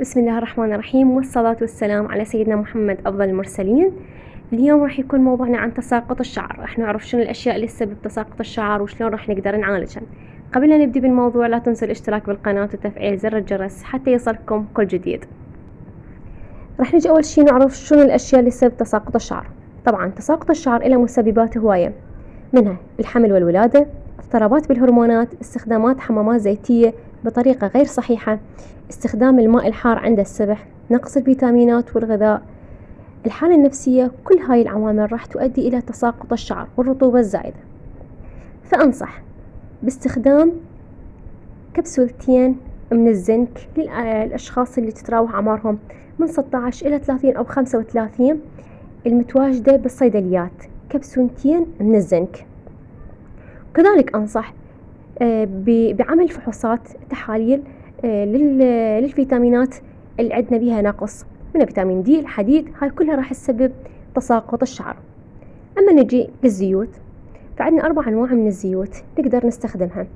بسم الله الرحمن الرحيم، والصلاة والسلام على سيدنا محمد أفضل المرسلين. اليوم راح يكون موضوعنا عن تساقط الشعر. راح نعرف شنو الأشياء اللي تسبب تساقط الشعر وشلون راح نقدر نعالجها. قبل لا نبدي بالموضوع لا تنسوا الاشتراك بالقناة وتفعيل زر الجرس حتى يصلكم كل جديد. راح نجي أول شي نعرف شنو الأشياء اللي تسبب تساقط الشعر. طبعا تساقط الشعر له مسببات هواية، منها الحمل والولادة، اضطرابات بالهرمونات، استخدامات حمامات زيتية بطريقة غير صحيحة، استخدام الماء الحار عند السبح، نقص الفيتامينات والغذاء، الحالة النفسية. كل هاي العوامل راح تؤدي إلى تساقط الشعر والرطوبة الزائدة. فأنصح باستخدام كبسولتين من الزنك للأشخاص اللي تتراوح أعمارهم من 16 إلى 30 أو 35، المتواجدة بالصيدليات، كبسولتين من الزنك. كذلك أنصح بعمل فحوصات تحاليل للفيتامينات اللي عندنا بها نقص، من فيتامين دي، الحديد، هاي كلها راح تسبب تساقط الشعر. أما نجي للزيوت، فعندنا 4 أنواع من الزيوت نقدر نستخدمها،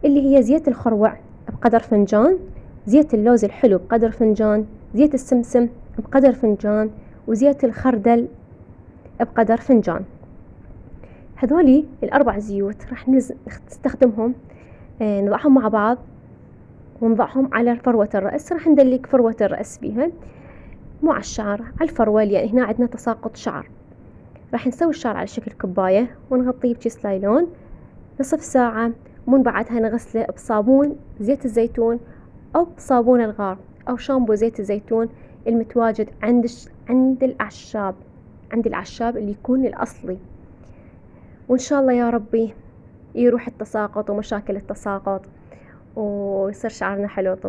اللي هي زيت الخروع بقدر فنجان، زيت اللوز الحلو بقدر فنجان، زيت السمسم بقدر فنجان، وزيت الخردل بقدر فنجان. هذولي ال4 زيوت راح نستخدمهم، نضعهم مع بعض ونضعهم على فروة الرأس. راح ندلك فروة الرأس بيها، مو على الشعر، على الفروة، يعني هنا عندنا تساقط شعر. راح نسوي الشعر على شكل كوباية ونغطيه بكيس لايلون نصف ساعة، ومن بعدها نغسله بصابون زيت الزيتون أو بصابون الغار أو شامبو زيت الزيتون المتواجد عند الأعشاب اللي يكون الأصلي. وإن شاء الله يا ربي يروح التساقط ومشاكل التساقط ويصير شعرنا حلو.